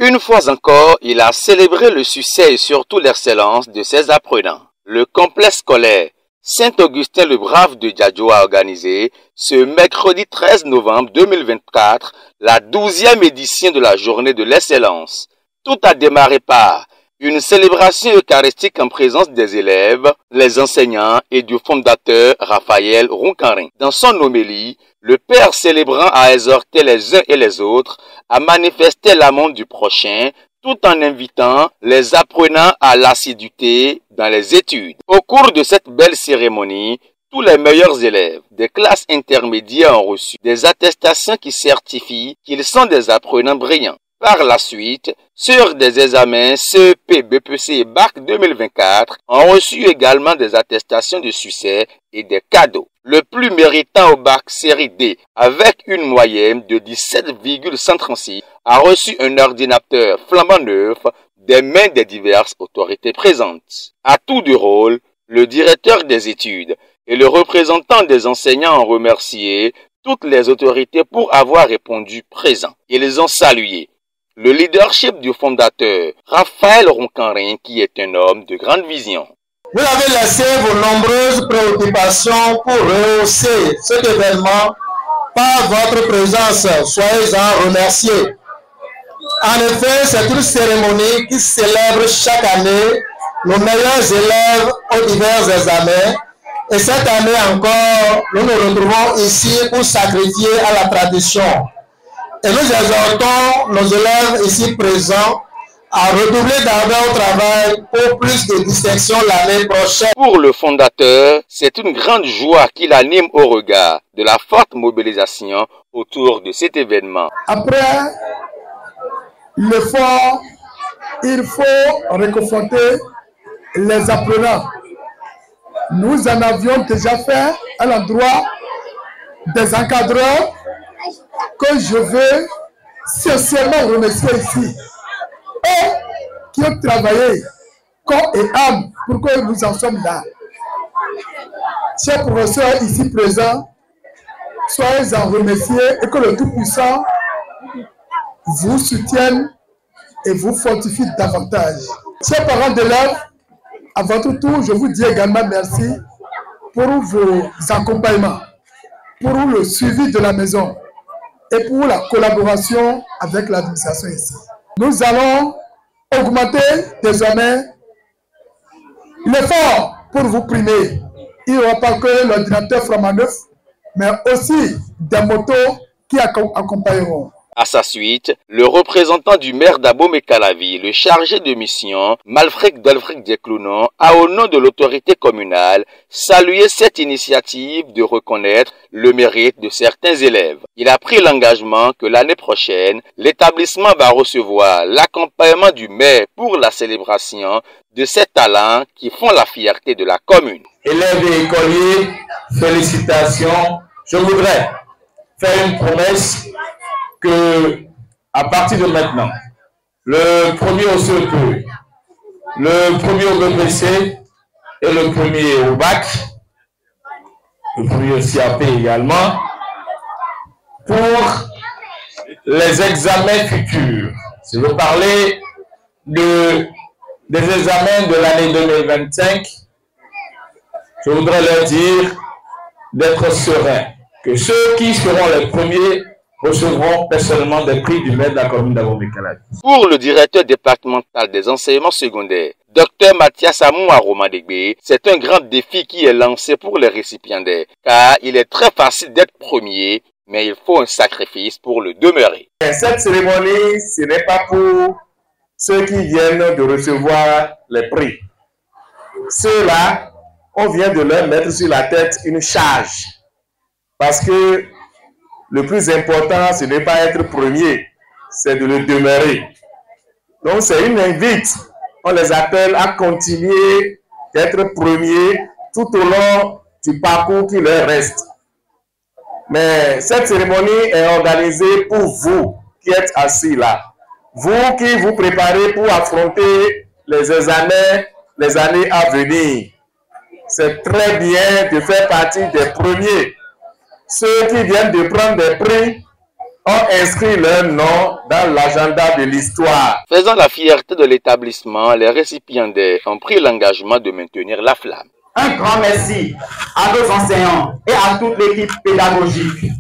Une fois encore, il a célébré le succès et surtout l'excellence de ses apprenants. Le complexe scolaire Saint-Augustin le Brave de Diadio a organisé ce mercredi 13 novembre 2024 la 12e édition de la journée de l'excellence. Tout a démarré par une célébration eucharistique en présence des élèves, les enseignants et du fondateur Raphaël Roncarin. Dans son homélie, le Père célébrant a exhorté les uns et les autres à manifester l'amour du prochain tout en invitant les apprenants à l'assiduité dans les études. Au cours de cette belle cérémonie, tous les meilleurs élèves des classes intermédiaires ont reçu des attestations qui certifient qu'ils sont des apprenants brillants. Par la suite, sur des examens CEP, BPC et Bac 2024 ont reçu également des attestations de succès et des cadeaux. Le plus méritant au Bac série D, avec une moyenne de 17,136, a reçu un ordinateur flambant neuf des mains des diverses autorités présentes. À tour de rôle, le directeur des études et le représentant des enseignants ont remercié toutes les autorités pour avoir répondu présent. Ils ont salué le leadership du fondateur Raphaël Roncarin, qui est un homme de grande vision. Vous avez laissé vos nombreuses préoccupations pour rehausser cet événement par votre présence. Soyez-en remerciés. En effet, c'est une cérémonie qui célèbre chaque année nos meilleurs élèves aux divers examens. Et cette année encore, nous nous retrouvons ici pour sacrifier à la tradition. Et nous exhortons nos élèves ici présents à redoubler d'ardeur au travail pour plus de distinction l'année prochaine. Pour le fondateur, c'est une grande joie qui l'anime au regard de la forte mobilisation autour de cet événement. Après l'effort, il faut réconforter les apprenants. Nous en avions déjà fait à l'endroit des encadreurs que je veux sincèrement remercier ici. Eux qui ont travaillé corps et âme pour que nous en sommes là. Chers professeurs ici présents, soyez en remerciés et que le Tout-Puissant vous soutienne et vous fortifie davantage. Chers parents d'élèves, à votre tour, je vous dis également merci pour vos accompagnements, pour le suivi de la maison et pour la collaboration avec l'administration ici. Nous allons augmenter désormais l'effort pour vous primer. Il n'y aura pas que l'ordinateur flambant neuf, mais aussi des motos qui accompagneront. À sa suite, le représentant du maire d'Abomey-Calavi, le chargé de mission, Malfred Delfric Dieklounon, a au nom de l'autorité communale salué cette initiative de reconnaître le mérite de certains élèves. Il a pris l'engagement que l'année prochaine, l'établissement va recevoir l'accompagnement du maire pour la célébration de ces talents qui font la fierté de la commune. Élèves et écoliers, félicitations. Je voudrais faire une promesse que, à partir de maintenant, le premier au CEP, le premier au BPC et le premier au Bac, le premier au CAP également, pour les examens futurs. Je veux parler des examens de l'année 2025. Je voudrais leur dire d'être sereins, que ceux qui seront les premiers recevront personnellement des prix du maire de la commune d'Abomey-Calavi. Pour le directeur départemental des enseignements secondaires, Dr Mathias Amou Aromadegbe, c'est un grand défi qui est lancé pour les récipiendaires, car il est très facile d'être premier, mais il faut un sacrifice pour le demeurer. Cette cérémonie, ce n'est pas pour ceux qui viennent de recevoir les prix. Ceux-là, on vient de leur mettre sur la tête une charge, parce que le plus important, ce n'est pas être premier, c'est de le demeurer. Donc, c'est une invite. On les appelle à continuer d'être premiers tout au long du parcours qui leur reste. Mais cette cérémonie est organisée pour vous qui êtes assis là. Vous qui vous préparez pour affronter les examens, les années à venir. C'est très bien de faire partie des premiers. Ceux qui viennent de prendre des prix, ont inscrit leur nom dans l'agenda de l'histoire. Faisant la fierté de l'établissement, les récipiendaires ont pris l'engagement de maintenir la flamme. Un grand merci à nos enseignants et à toute l'équipe pédagogique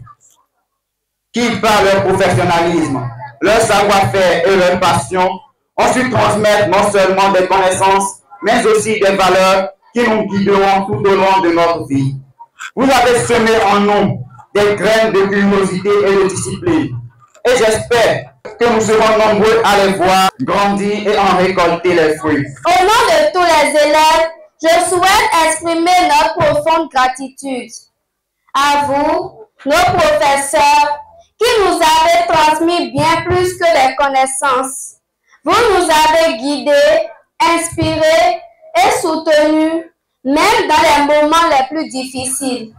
qui, par leur professionnalisme, leur savoir-faire et leur passion, ont su transmettre non seulement des connaissances, mais aussi des valeurs qui nous guideront tout au long de notre vie. Vous avez semé en nous des graines de curiosité et de discipline. Et j'espère que nous serons nombreux à les voir grandir et en récolter les fruits. Au nom de tous les élèves, je souhaite exprimer notre profonde gratitude à vous, nos professeurs, qui nous avez transmis bien plus que des connaissances. Vous nous avez guidés, inspirés et soutenus, même dans les moments les plus difficiles.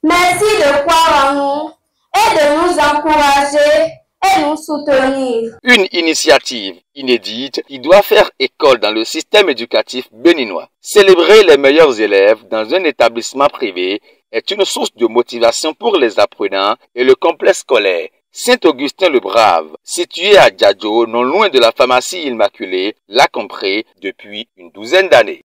Merci de croire en nous et de nous encourager et nous soutenir. Une initiative inédite qui doit faire école dans le système éducatif béninois. Célébrer les meilleurs élèves dans un établissement privé est une source de motivation pour les apprenants et le complexe scolaire Saint-Augustin-le-Brave, situé à Djadjo, non loin de la pharmacie Immaculée, l'a compris depuis une douzaine d'années.